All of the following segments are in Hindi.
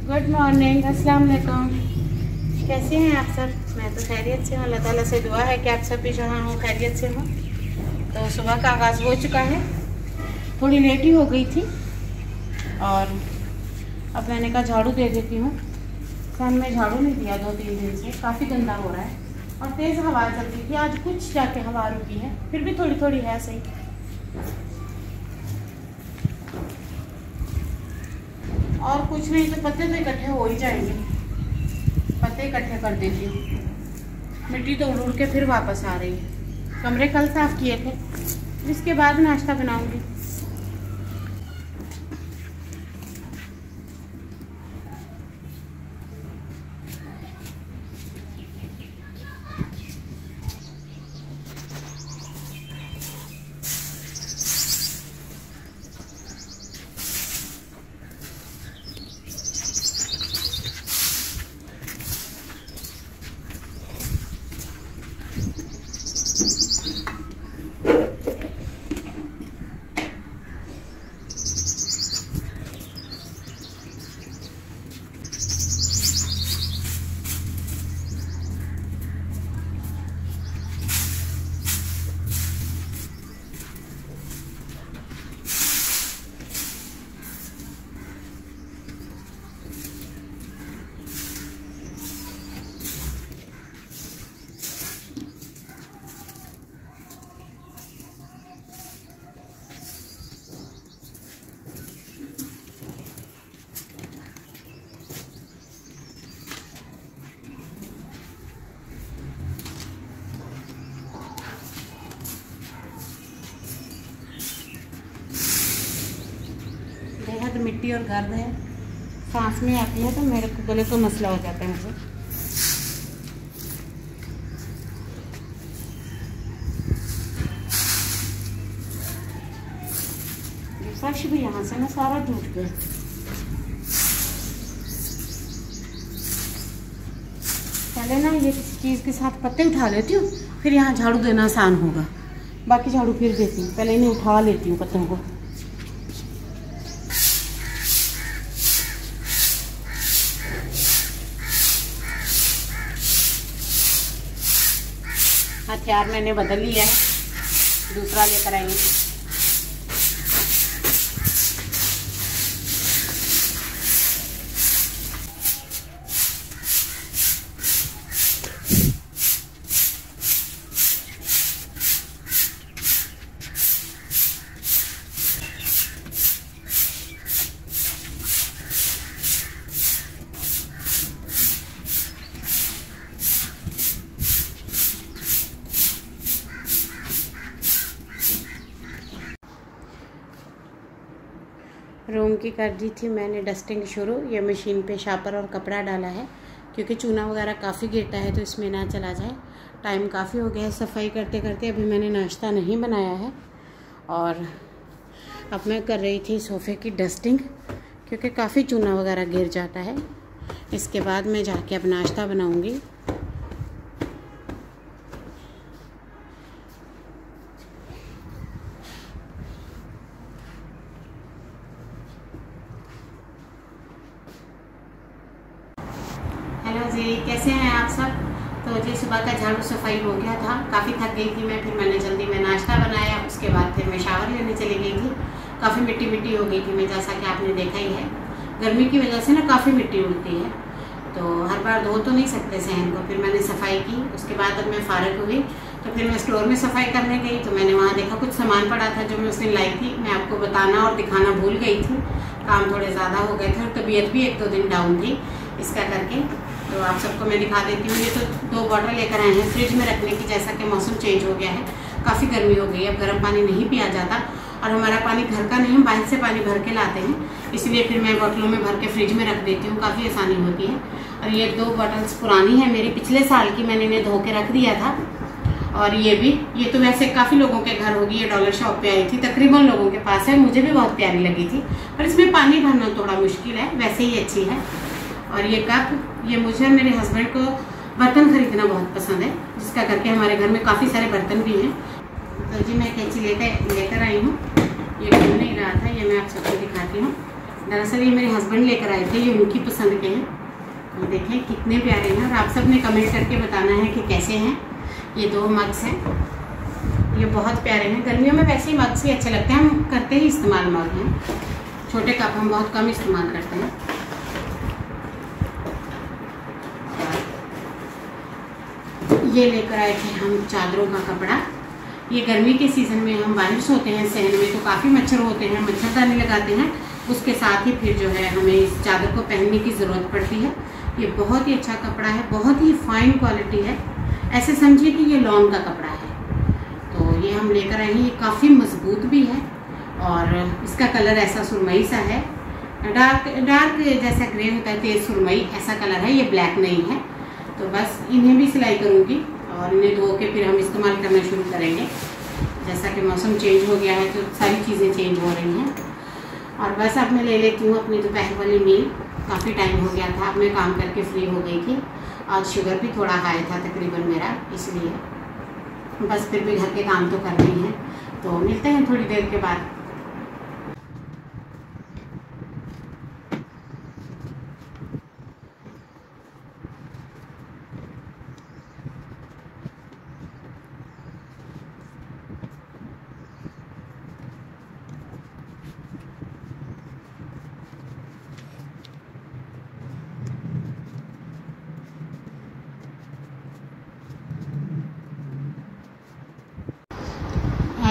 गुड मॉर्निंग, अस्सलाम वालेकुम। कैसे हैं आप सब? मैं तो खैरियत से हूँ। अल्लाह ताला से दुआ है कि आप सब भी जहाँ हो खैरियत से हो। तो सुबह का आगाज़ हो चुका है, थोड़ी लेट ही हो गई थी और अब मैंने कहा झाड़ू दे देती हूँ। सन में झाड़ू नहीं दिया 2-3 दिन से, काफ़ी गंदा हो रहा है और तेज़ हवा चल रही थी। आज कुछ जाके हवा रुकी है, फिर भी थोड़ी थोड़ी है सही। और कुछ नहीं तो पत्ते तो इकट्ठे हो ही जाएंगे, पत्ते इकट्ठे कर देती हूँ। मिट्टी तो उड़ उड़ के फिर वापस आ रही है। कमरे कल साफ़ किए थे, इसके बाद नाश्ता बनाऊंगी। बेहद मिट्टी और गर्द है, सांस में आती है तो मेरे को गले को मसला हो जाता है मुझे। फर्श भी यहाँ से ना सारा टूट गया। पहले ना ये किसी चीज़ के साथ पत्ते उठा लेती हूँ, फिर यहाँ झाड़ू देना आसान होगा। बाकी झाड़ू फिर देती हूँ, पहले इन्हें उठा लेती हूँ पत्तों को। हथियार मैंने बदल लिया है, दूसरा लेकर आएंगे। रूम की कर दी थी मैंने डस्टिंग शुरू। ये मशीन पे शापर और कपड़ा डाला है क्योंकि चूना वगैरह काफ़ी गिरता है तो इसमें ना चला जाए। टाइम काफ़ी हो गया है सफाई करते करते, अभी मैंने नाश्ता नहीं बनाया है। और अब मैं कर रही थी सोफ़े की डस्टिंग क्योंकि काफ़ी चूना वगैरह गिर जाता है। इसके बाद मैं जाके अब नाश्ता बनाऊँगी। हेलो जी, कैसे हैं आप सब? तो जी सुबह का झाड़ू सफाई हो गया था, काफ़ी थक गई थी मैं, फिर मैंने जल्दी में नाश्ता बनाया। उसके बाद फिर मैं शावर लेने चली गई थी। काफ़ी मिट्टी मिट्टी हो गई थी मैं, जैसा कि आपने देखा ही है। गर्मी की वजह से ना काफ़ी मिट्टी उड़ती है तो हर बार धो तो नहीं सकते सहन को। फिर मैंने सफाई की, उसके बाद अब मैं फारिग हुई तो फिर मैं स्टोर में सफाई करने गई तो मैंने वहाँ देखा कुछ सामान पड़ा था जो मैं उस दिन लाई थी। मैं आपको बताना और दिखाना भूल गई थी, काम थोड़े ज़्यादा हो गए थे और तबीयत भी 1-2 दिन डाउन थी इसका करके। तो आप सबको मैं दिखा देती हूँ। ये तो 2 बॉटल लेकर आए हैं फ्रिज में रखने की, जैसा कि मौसम चेंज हो गया है, काफ़ी गर्मी हो गई है, अब गर्म पानी नहीं पिया जाता और हमारा पानी घर का नहीं, हम बाहर से पानी भर के लाते हैं, इसलिए फिर मैं बोतलों में भर के फ्रिज में रख देती हूँ, काफ़ी आसानी होती है। और ये 2 बॉटल्स पुरानी है मेरी, पिछले साल की, मैंने इन्हें धो के रख दिया था। और ये भी, ये तो वैसे काफ़ी लोगों के घर होगी, ये डॉलर शॉप पे आई थी, तकरीबन लोगों के पास है, मुझे भी बहुत प्यारी लगी थी, पर इसमें पानी भरना थोड़ा मुश्किल है, वैसे ही अच्छी है। और ये कप, ये मुझे और मेरे हस्बैंड को बर्तन खरीदना बहुत पसंद है, जिसका करके हमारे घर में काफ़ी सारे बर्तन भी हैं। तो जी मैं कैंची लेकर आई हूँ, ये घूम नहीं रहा था, ये मैं आप सबको दिखाती हूँ। दरअसल ये मेरे हस्बैंड लेकर आए थे, ये उनकी पसंद के हैं। तो देखें कितने प्यारे हैं, और आप सब ने कमेंट करके बताना है कि कैसे हैं। ये 2 मग्स हैं, ये बहुत प्यारे हैं। गर्मियों में वैसे ही मग्स ही अच्छे लगते हैं, हम करते ही इस्तेमाल मग हैं। छोटे कप हम बहुत कम इस्तेमाल करते हैं। ये लेकर आए थे हम चादरों का कपड़ा। ये गर्मी के सीज़न में हम बाहर सोते हैं सहन में, तो काफ़ी मच्छर होते हैं, मच्छरदानी लगाते हैं, उसके साथ ही फिर जो है हमें इस चादर को पहनने की ज़रूरत पड़ती है। ये बहुत ही अच्छा कपड़ा है, बहुत ही फाइन क्वालिटी है, ऐसे समझिए कि ये लॉन का कपड़ा है। तो ये हम लेकर आए हैं, ये काफ़ी मजबूत भी है और इसका कलर ऐसा सुरमई सा है, डार्क जैसा ग्रे होता है, तेज सुरमई ऐसा कलर है, ये ब्लैक नहीं है। तो बस इन्हें भी सिलाई करूँगी और इन्हें धो के फिर हम इस्तेमाल करना शुरू करेंगे। जैसा कि मौसम चेंज हो गया है तो सारी चीज़ें चेंज हो रही हैं। और बस अब मैं ले लेती हूँ अपनी दोपहर वाली मील। काफ़ी टाइम हो गया था, अब मैं काम करके फ्री हो गई थी। आज शुगर भी थोड़ा हाई था तकरीबन मेरा, इसलिए बस फिर भी घर के काम तो करने ही हैं। तो मिलते हैं थोड़ी देर के बाद।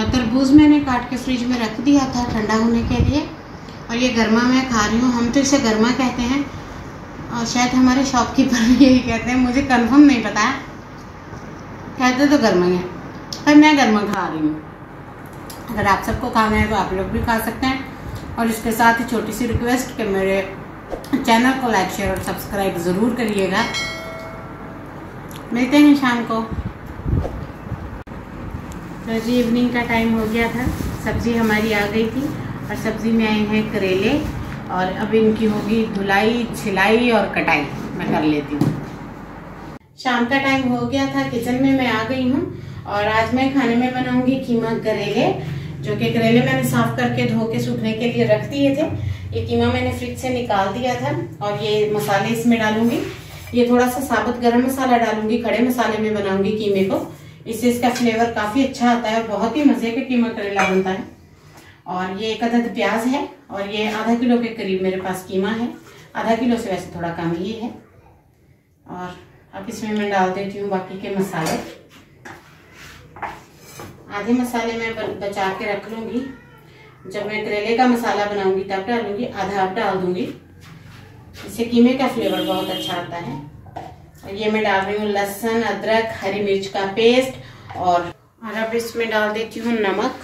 तरबूज मैंने काट के फ्रिज में रख दिया था ठंडा होने के लिए, और ये गर्मा मैं खा रही हूँ। हम तो इसे गर्मा कहते हैं और शायद हमारे शॉपकीपर भी यही कहते हैं, मुझे कंफर्म नहीं पता है, कहते तो गर्मा ही है, पर मैं गर्मा खा रही हूँ। अगर आप सबको खाना है तो आप लोग भी खा सकते हैं। और इसके साथ ही छोटी सी रिक्वेस्ट कि मेरे चैनल को लाइक शेयर और सब्सक्राइब ज़रूर करिएगा। मिलते हैं शाम को। तो जी इवनिंग का टाइम हो गया था, सब्ज़ी हमारी आ गई थी और सब्ज़ी में आए हैं करेले, और अब इनकी होगी धुलाई, छिलाई और कटाई मैं कर लेती हूँ। शाम का टाइम हो गया था, किचन में मैं आ गई हूँ और आज मैं खाने में बनाऊंगी कीमा करेले, जो कि करेले मैंने साफ करके धो के सूखने के लिए रख दिए थे। ये कीमा मैंने फ्रिज से निकाल दिया था और ये मसाले इसमें डालूंगी। ये थोड़ा सा साबुत गरम मसाला डालूंगी, खड़े मसाले में बनाऊंगी कीमे को, इससे इसका फ्लेवर काफ़ी अच्छा आता है और बहुत ही मज़े का कीमा करेला बनता है। और ये 1 अदद प्याज है और ये आधा किलो के करीब मेरे पास कीमा है, आधा किलो से वैसे थोड़ा कम ही है। और अब इसमें मैं डाल देती हूँ बाकी के मसाले। आधे मसाले मैं बचा के रख लूँगी, जब मैं करेले का मसाला बनाऊँगी तब डालूँगी, आधा अब डाल दूँगी, इससे कीमे का फ्लेवर बहुत अच्छा आता है। और ये मैं डाल रही हूँ लहसुन, अदरक, हरी मिर्च का पेस्ट, और अब इसमें डाल देती हूँ नमक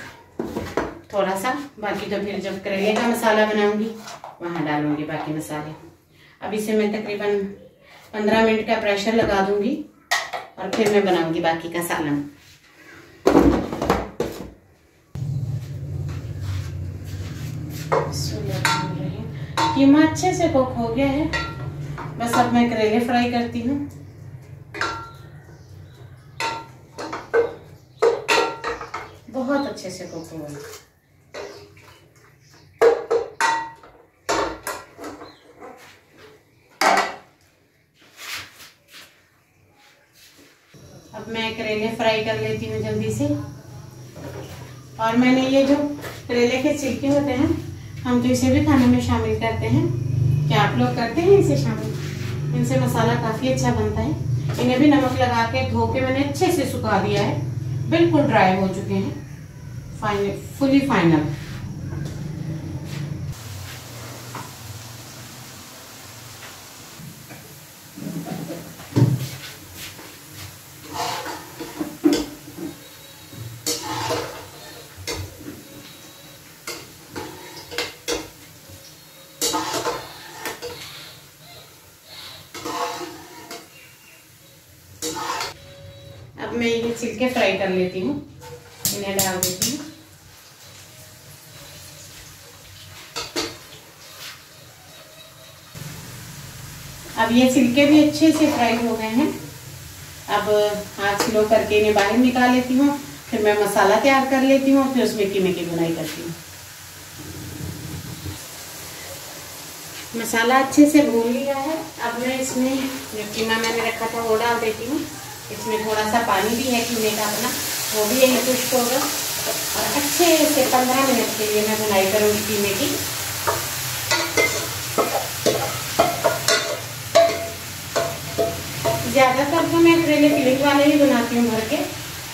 थोड़ा सा। बाकी तो फिर जब करेले का मसाला बनाऊंगी वहाँ डालूंगी बाकी मसाले। अब इसे मैं तकरीबन 15 मिनट का प्रेशर लगा दूंगी और फिर मैं बनाऊंगी बाकी का सालन। कीमा अच्छे से कुक हो गया है, बस अब मैं करेले फ्राई करती हूँ। बहुत अच्छे से कुक हुआ। अब मैं करेले फ्राई कर लेती हूँ जल्दी से। और मैंने ये जो करेले के छिलके होते हैं, हम तो इसे भी खाने में शामिल करते हैं। क्या आप लोग करते हैं इसे शामिल? इनसे मसाला काफ़ी अच्छा बनता है। इन्हें भी नमक लगा के धो के मैंने अच्छे से सुखा दिया है, बिल्कुल ड्राई हो चुके हैं, फुली फाइनल। अब मैं ये छिलके फ्राई कर लेती हूँ, इन्हें डाल देती हूँ। अब ये छिलके भी अच्छे से फ्राई हो गए हैं। अब हाथ स्लो करके इन्हें बाहर निकाल लेती हूँ, फिर मैं मसाला तैयार कर लेती हूँ, फिर उसमें कीमे की भुनाई करती हूँ। मसाला अच्छे से भून लिया है। अब मैं इसमें जो कीमा मैंने रखा था वो डाल देती हूँ। इसमें थोड़ा सा पानी भी है कीमे का अपना, वो भी यही खुश्क होगा। और अच्छे से 15 मिनट के लिए मैं भुनाई करूँगी कीमे की। ज़्यादातर तो मैं करेले फिलिंग वाले ही बनाती हूँ भर के,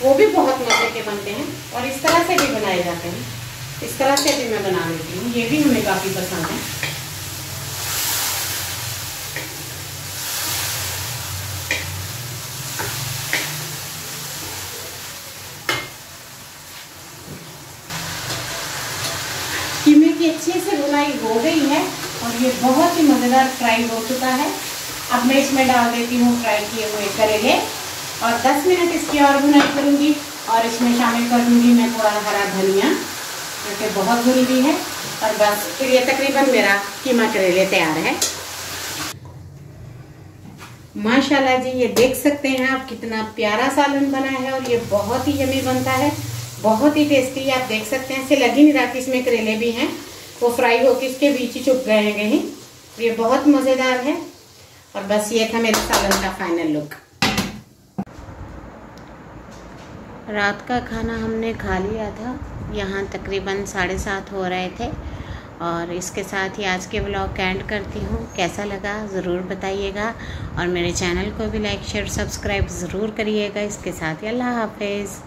वो भी बहुत मजे के बनते हैं। और इस तरह से भी बनाए जाते हैं, इस तरह से भी मैं बना लेती हूँ, ये भी हमें काफ़ी पसंद है। कीमे की अच्छे से भुनाई हो गई है और ये बहुत ही मज़ेदार फ्राई हो चुका है। अब मैं इसमें डाल देती हूँ फ्राई किए हुए करेले और 10 मिनट इसकी और भुनाई करूँगी। और इसमें शामिल कर दूँगी मैं थोड़ा हरा धनिया, जो कि बहुत ज़रूरी है। और बस फिर ये तकरीबन मेरा कीमा करेले तैयार है। माशाल्लाह जी, ये देख सकते हैं आप कितना प्यारा सालन बना है और ये बहुत ही यमी बनता है, बहुत ही टेस्टी। आप देख सकते हैं, ऐसे लग ही नहीं रहा कि इसमें करेले भी हैं, वो फ्राई होकर इसके बीच ही चुप गए हैं कहीं। ये बहुत मज़ेदार है। और बस ये था मेरे सालन का फाइनल लुक। रात का खाना हमने खा लिया था, यहाँ तकरीबन 7:30 हो रहे थे। और इसके साथ ही आज के व्लॉग का एंड करती हूँ। कैसा लगा ज़रूर बताइएगा और मेरे चैनल को भी लाइक शेयर सब्सक्राइब ज़रूर करिएगा। इसके साथ ही अल्लाह हाफिज़।